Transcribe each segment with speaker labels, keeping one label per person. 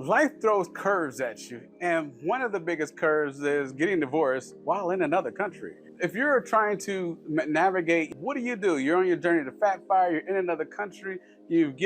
Speaker 1: Life throws curves at you, and one of the biggest curves is getting divorced while in another country. If you're trying to navigate, what do? You're on your journey to F.I.R.E, you're in another country, you've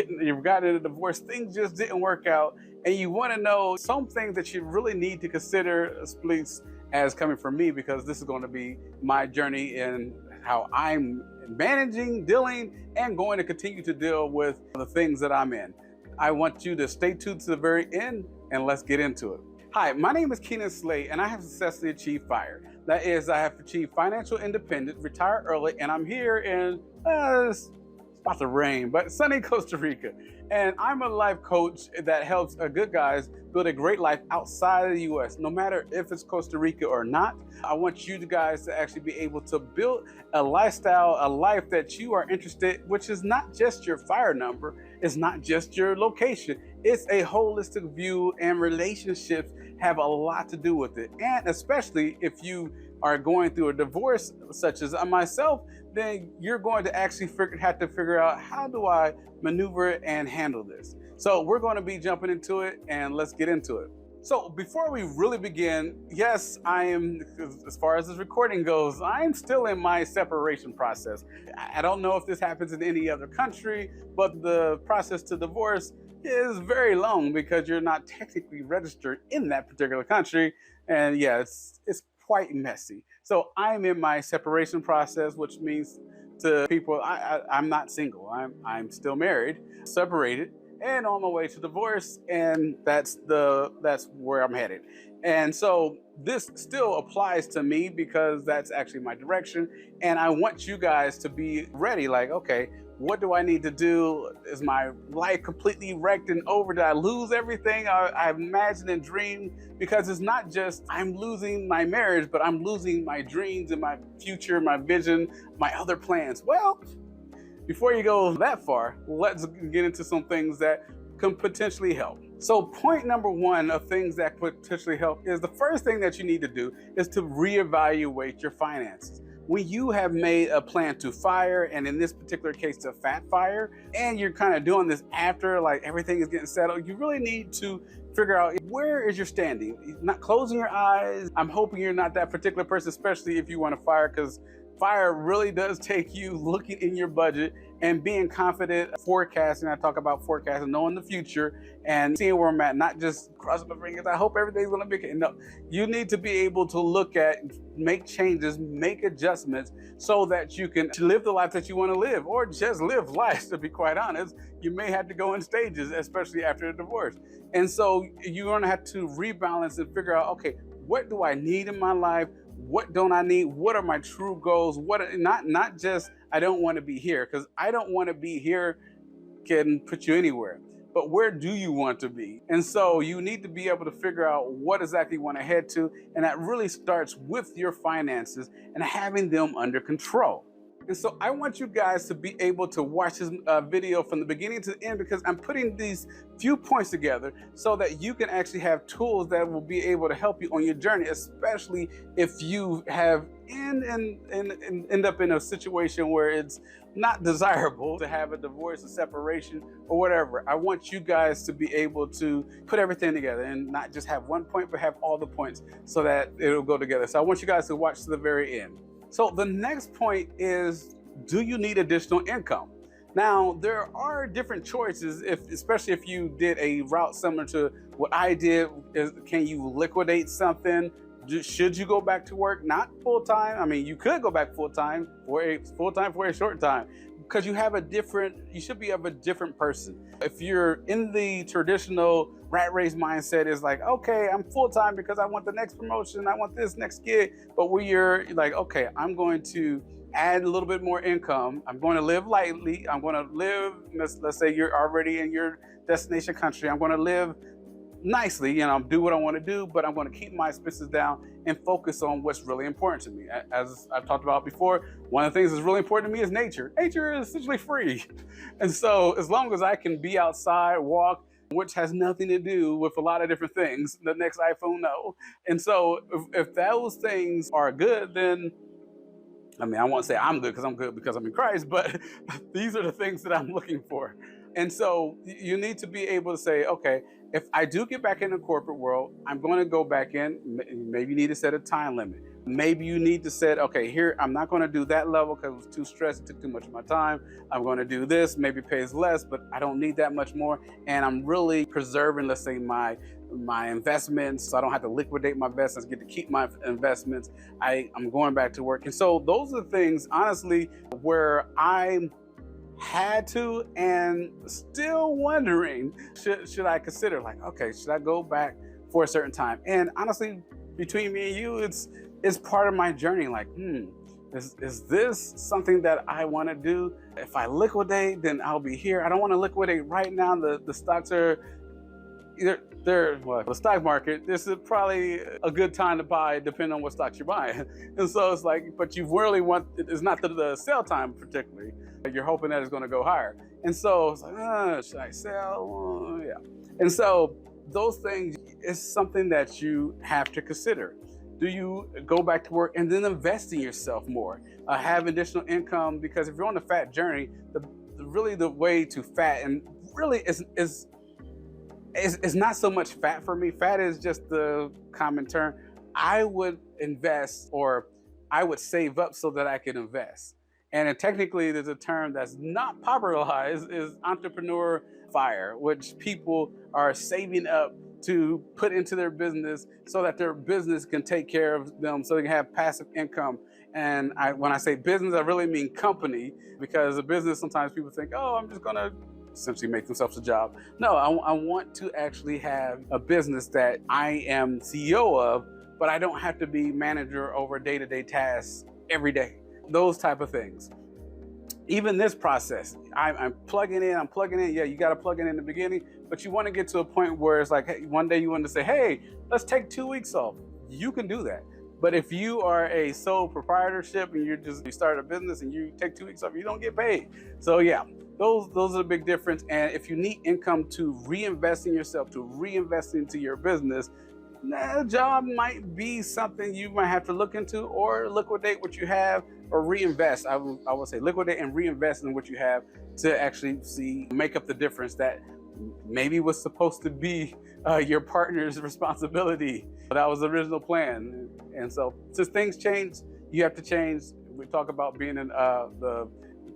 Speaker 1: gotten a divorce, things just didn't work out, and you want to know some things that you really need to consider, please, as coming from me, because this is going to be my journey in how I'm managing, dealing, and going to continue to deal with the things that I'm in. I want you to stay tuned to the very end, and let's get into it. Hi, my name is Keanon Slade, and I have successfully achieved FIRE. That is, I have achieved financial independence, retired early, and I'm here in, it's about to rain, but sunny Costa Rica. And I'm a life coach that helps good guys build a great life outside of the US, no matter if it's Costa Rica or not. I want you guys to actually be able to build a lifestyle, a life that you are interested, which is not just your FIRE number, it's not just your location, it's a holistic view, and relationships have a lot to do with it. And especially if you are going through a divorce, such as myself, then you're going to actually have to figure out, how do I maneuver and handle this? So we're going to be jumping into it, and let's get into it. So before we really begin, yes, I am, as far as this recording goes, I'm still in my separation process. I don't know if this happens in any other country, but the process to divorce is very long because you're not technically registered in that particular country. And yeah, it's quite messy. So I'm in my separation process, which means to people, I'm not single. I'm still married, separated, and on my way to divorce, and that's where I'm headed. And so this still applies to me because that's actually my direction, and I want you guys to be ready, like, okay, what do I need to do? Is my life completely wrecked and over? Did I lose everything I imagined and dreamed? Because it's not just I'm losing my marriage, but I'm losing my dreams and my future, my vision, my other plans. Well, before you go that far, let's get into some things that can potentially help. So point number one of things that potentially help is, the first thing that you need to do is to reevaluate your finances. When you have made a plan to FIRE, and in this particular case to FIRE, and you're kind of doing this after like everything is getting settled, you really need to figure out, where is your standing? Not closing your eyes. I'm hoping you're not that particular person, especially if you want to FIRE, because FIRE really does take you looking in your budget and being confident, forecasting. I talk about forecasting, knowing the future and seeing where I'm at, not just crossing my fingers, I hope everything's gonna be okay. No, you need to be able to look at, make changes, make adjustments so that you can live the life that you wanna live, or just live life, to be quite honest. You may have to go in stages, especially after a divorce. And so you're gonna have to rebalance and figure out, okay, what do I need in my life? What don't I need? What are my true goals? Not just I don't want to be here, because I don't want to be here can put you anywhere. But where do you want to be? And so you need to be able to figure out what exactly you want to head to, and that really starts with your finances and having them under control. And so I want you guys to be able to watch this video from the beginning to the end, because I'm putting these few points together so that you can actually have tools that will be able to help you on your journey, especially if you have end up in a situation where it's not desirable to have a divorce, a separation, or whatever. I want you guys to be able to put everything together and not just have one point, but have all the points so that it'll go together. So I want you guys to watch to the very end. So the next point is, do you need additional income? Now, there are different choices, especially if you did a route similar to what I did. Can you liquidate something? Should you go back to work? Not full-time. I mean, you could go back full-time for a short time, because you should be of a different person. If you're in the traditional rat race mindset, is like, okay, I'm full-time because I want the next promotion, I want this next gig. But where you're like, okay, I'm going to add a little bit more income. I'm going to live lightly. I'm going to live, let's say you're already in your destination country. I'm going to live nicely, do what I want to do, but I'm going to keep my expenses down and focus on what's really important to me. As I've talked about before, one of the things that's really important to me is nature. Nature is essentially free. And so as long as I can be outside, walk, which has nothing to do with a lot of different things, the next iPhone, no. And so if those things are good, then, I mean, I won't say I'm good because I'm in Christ, but these are the things that I'm looking for. And so you need to be able to say, okay, if I do get back in the corporate world, I'm going to go back in. Maybe you need to set a time limit. Maybe you need to set, okay, here, I'm not going to do that level because it was too stressed. It took too much of my time. I'm going to do this. Maybe it pays less, but I don't need that much more. And I'm really preserving, let's say, my investments, so I don't have to liquidate my investments, get to keep my investments. I'm going back to work. And so those are the things, honestly, where I had to and still wondering, should I consider, like, okay, should I go back for a certain time? And honestly, between me and you, it's part of my journey. Like, is this something that I want to do? If I liquidate, then I'll be here. I don't want to liquidate right now. The stocks are the stock market. This is probably a good time to buy, depending on what stocks you're buying. And so it's like, but you really it's not the sell time particularly. You're hoping that it's going to go higher. And so it's like, should I sell? Yeah. And so those things is something that you have to consider. Do you go back to work and then invest in yourself more? Have additional income? Because if you're on the fat journey, really the way to fat, and really is not so much fat for me. Fat is just the common term. I would invest, or I would save up so that I could invest. And technically, there's a term that's not popularized, is entrepreneur FIRE, which people are saving up to put into their business so that their business can take care of them, so they can have passive income. And when I say business, I really mean company, because a business, sometimes people think, oh, I'm just gonna essentially make themselves a job. No, I want to actually have a business that I am CEO of, but I don't have to be manager over day-to-day tasks every day. Those type of things. Even this process, I'm plugging in. Yeah, you got to plug in the beginning, but you want to get to a point where it's like, hey, one day you want to say, hey, let's take 2 weeks off. You can do that. But if you are a sole proprietorship and you start a business and you take 2 weeks off, you don't get paid. So yeah, those are the big difference. And if you need income to reinvest in yourself, to reinvest into your business, a job might be something you might have to look into, or liquidate what you have, or reinvest. I would say liquidate and reinvest in what you have to actually make up the difference that maybe was supposed to be your partner's responsibility. That was the original plan. And so since things change, you have to change. We talk about being in the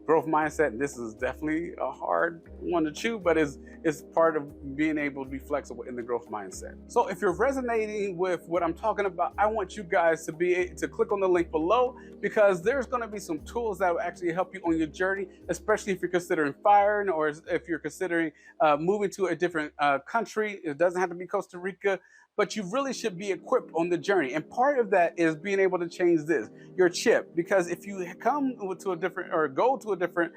Speaker 1: growth mindset, and this is definitely a hard one to chew, but it's part of being able to be flexible in the growth mindset. So if you're resonating with what I'm talking about, I want you guys to be able to click on the link below, because there's going to be some tools that will actually help you on your journey, especially if you're considering firing, or if you're considering moving to a different country. It doesn't have to be Costa Rica, but you really should be equipped on the journey. And part of that is being able to change your chip, because if you come to a different, or go to a different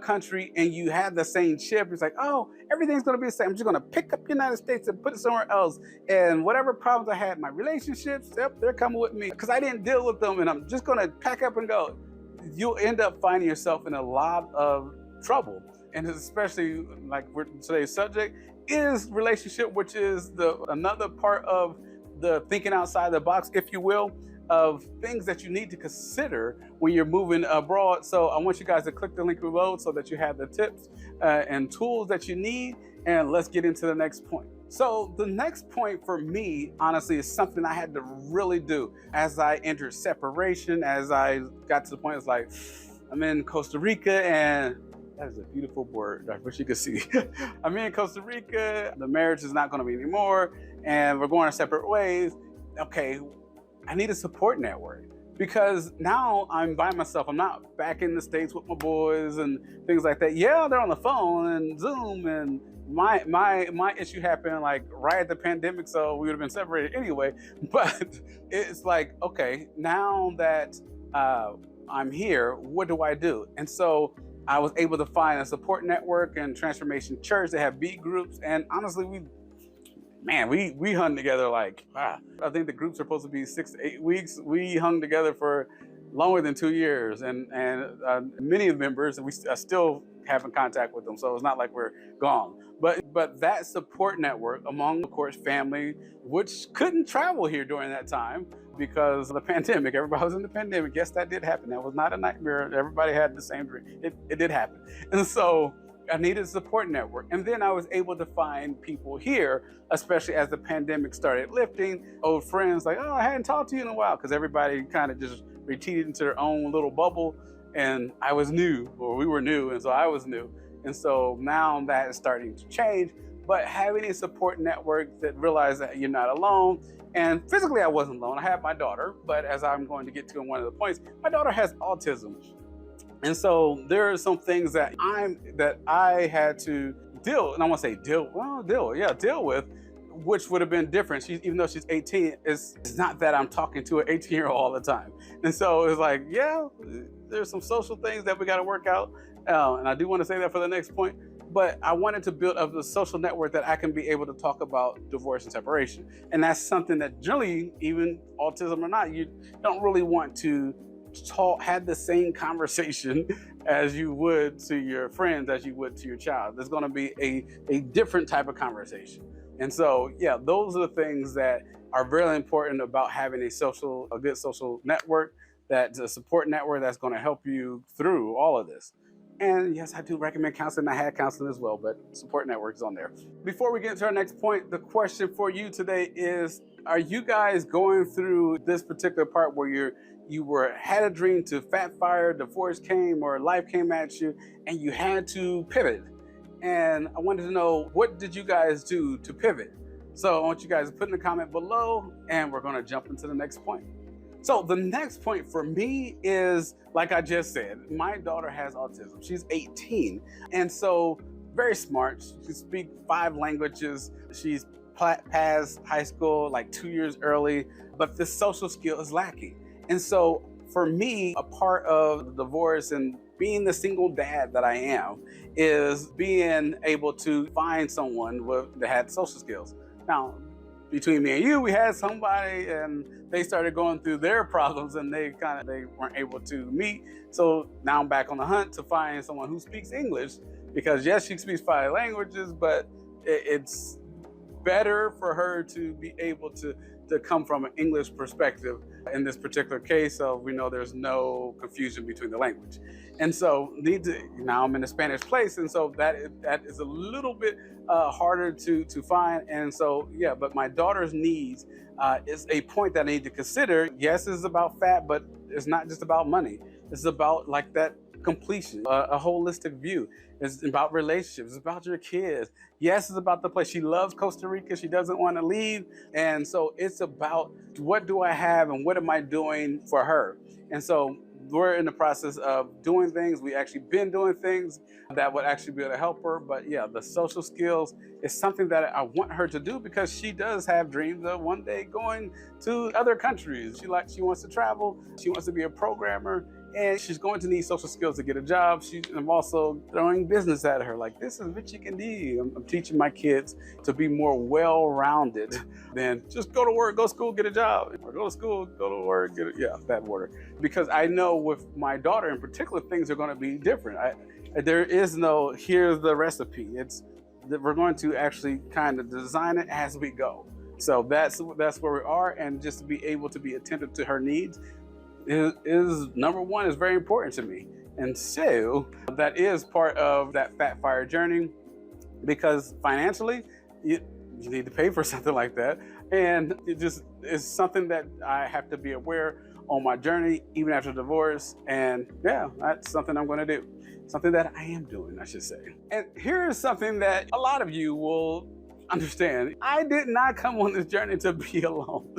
Speaker 1: country and you have the same chip, it's like, oh, everything's gonna be the same. I'm just gonna pick up the United States and put it somewhere else. And whatever problems I had in my relationships, yep, they're coming with me because I didn't deal with them, and I'm just gonna pack up and go. You'll end up finding yourself in a lot of trouble. And especially like today's subject is relationship, which is another part of the thinking outside the box, if you will, of things that you need to consider when you're moving abroad. So I want you guys to click the link below so that you have the tips and tools that you need. And let's get into the next point. So the next point for me, honestly, is something I had to really do as I entered separation, as I got to the point, it's like, I'm in Costa Rica, and that is a beautiful word. I wish you could see. I'm in Costa Rica. The marriage is not going to be anymore, and we're going our separate ways. Okay, I need a support network, because now I'm by myself. I'm not back in the States with my boys and things like that. Yeah, they're on the phone and Zoom, and my issue happened like right at the pandemic, so we would have been separated anyway. But it's like, okay, now that I'm here, what do I do? And so I was able to find a support network and Transformation Church. They have B groups, and honestly, we hung together like, I think the groups are supposed to be 6 to 8 weeks. We hung together for longer than 2 years, and many of the members, I still have in contact with them, so it's not like we're gone. But that support network among, of course, family, which couldn't travel here during that time because of the pandemic. Everybody was in the pandemic. Yes, that did happen. That was not a nightmare. Everybody had the same dream. It did happen. And so I needed a support network. And then I was able to find people here, especially as the pandemic started lifting, old friends like, oh, I hadn't talked to you in a while, because everybody kind of just retreated into their own little bubble. And I was new, or we were new, and so I was new. And so now that is starting to change, but having a support network that realized that you're not alone. And physically I wasn't alone. I had my daughter, but as I'm going to get to in one of the points, my daughter has autism. And so there are some things that I had to deal with, which would have been different. Even though she's 18, it's not that I'm talking to an 18-year-old all the time. And so it's like, yeah, there's some social things that we got to work out. And I do want to say that for the next point, but I wanted to build up a social network that I can be able to talk about divorce and separation. And that's something that generally, even autism or not, you don't really want to have the same conversation as you would to your friends, as you would to your child. There's going to be a different type of conversation. And so, yeah, those are the things that are really important about having a good social network, that's a support network that's going to help you through all of this. And yes, I do recommend counseling. I had counseling as well, but support network is on there. Before we get to our next point, the question for you today is, are you guys going through this particular part where you had a dream to FI.R.E, divorce came, or life came at you, and you had to pivot? And I wanted to know, what did you guys do to pivot? So I want you guys to put in the comment below, and we're gonna jump into the next point. So the next point for me is, like I just said, my daughter has autism. She's 18, and so very smart. She can speak 5 languages. She's passed high school like 2 years early, but the social skill is lacking. And so for me, a part of the divorce and being the single dad that I am is being able to find someone that had social skills. Now, between me and you, we had somebody and they started going through their problems and they weren't able to meet. So now I'm back on the hunt to find someone who speaks English, because yes, she speaks 5 languages, but it's better for her to be able to come from an English perspective in this particular case, so we know there's no confusion between the language. And so now I'm in a Spanish place, and so that is a little bit harder to find. And so, yeah, but my daughter's needs is a point that I need to consider. Yes, it's about fat, but it's not just about money. It's about like that completion, a holistic view. It's about relationships. It's about your kids. Yes, it's about the place. She loves Costa Rica. She doesn't want to leave. And so it's about, what do I have and what am I doing for her? And so we're in the process of doing things. We actually been doing things that would actually be able to help her. But yeah, the social skills is something that I want her to do, because she does have dreams of one day going to other countries. She wants to travel. She wants to be a programmer. And she's going to need social skills to get a job. I'm also throwing business at her. Like, this is what you can do. I'm teaching my kids to be more well-rounded than just go to work, go to school, get a job, or go to school, go to work, that order. Because I know with my daughter in particular, things are going to be different. There is no, here's the recipe. It's that we're going to actually kind of design it as we go. So that's where we are, and just to be able to be attentive to her needs is number one, is very important to me. And so that is part of that FI.R.E journey, because financially you need to pay for something like that, and it just is something that I have to be aware on my journey, even after divorce. And yeah, that's something I'm going to do, something that I am doing, I should say. And here is something that a lot of you will understand. I did not come on this journey to be alone.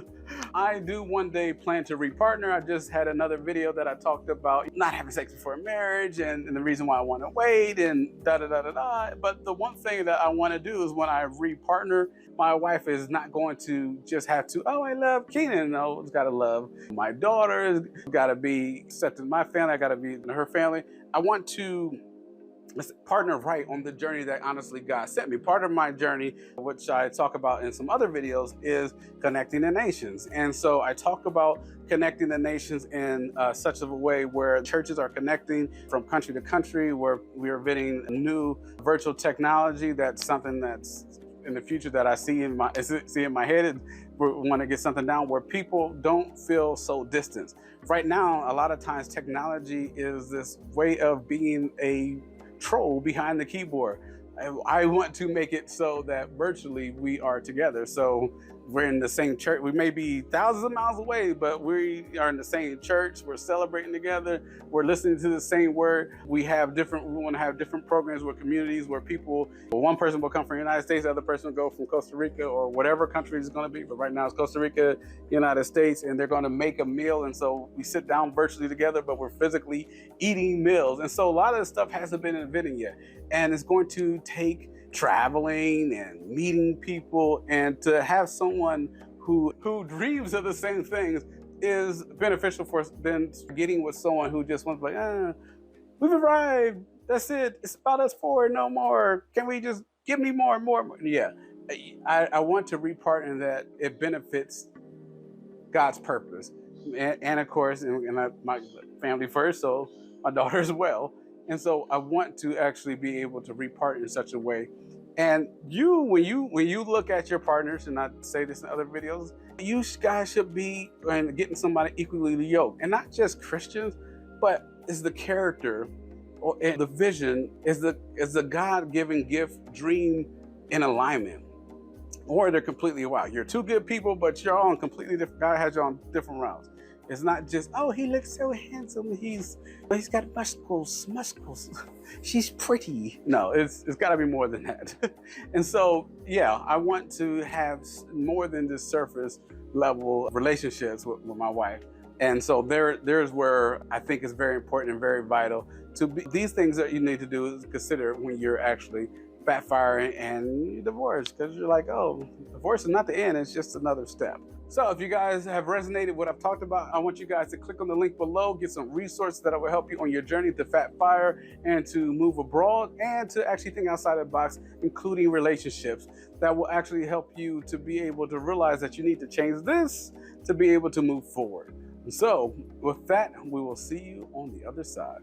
Speaker 1: I do one day plan to repartner. I just had another video that I talked about not having sex before marriage and the reason why I want to wait and da-da-da-da-da. But the one thing that I want to do is, when I repartner, my wife is not going to just have to, oh, I love Keanon. No, it's got to love my daughter. It's got to be accepted in my family. I got to be in her family. I want to partner right on the journey that honestly God sent me. Part of my journey, which I talk about in some other videos, is connecting the nations. And so I talk about connecting the nations in such a way where churches are connecting from country to country, where we are getting new virtual technology. That's something that's in the future that I see in my head. We want to get something down where people don't feel so distant. Right now, a lot of times technology is this way of being a troll behind the keyboard. I want to make it so that virtually we are together. So we're in the same church. We may be thousands of miles away, but we are in the same church. We're celebrating together. We're listening to the same word. We want to have different programs with communities where one person will come from the United States, the other person will go from Costa Rica or whatever country it's going to be. But right now it's Costa Rica, United States, and they're going to make a meal. And so we sit down virtually together, but we're physically eating meals. And so a lot of this stuff hasn't been invented yet. And it's going to take traveling and meeting people, and to have someone who dreams of the same things is beneficial than getting with someone who just wants like, we've arrived, that's it, it's about us four, no more, can we just give me more and more? Yeah, I want to repartner that it benefits God's purpose, and of course, my family first, so my daughter as well. And so I want to actually be able to repartner in such a way. And when you look at your partners, and I say this in other videos, you guys should be getting somebody equally yoked, and not just Christians, but is the character and the vision, is the God-given gift, dream in alignment, or they're completely wild. You're two good people, but you're all on completely different. God has you on different routes. It's not just, oh, he looks so handsome, he's got muscles. She's pretty. No, it's got to be more than that. And so, yeah, I want to have more than just surface level relationships with my wife. And so there's where I think it's very important and very vital to be. These things that you need to do is consider when you're actually firing and you divorce, because you're like, oh, divorce is not the end, it's just another step. So if you guys have resonated with what I've talked about, I want you guys to click on the link below, get some resources that will help you on your journey to F.I.R.E and to move abroad, and to actually think outside the box, including relationships that will actually help you to be able to realize that you need to change this to be able to move forward. And so with that, we will see you on the other side.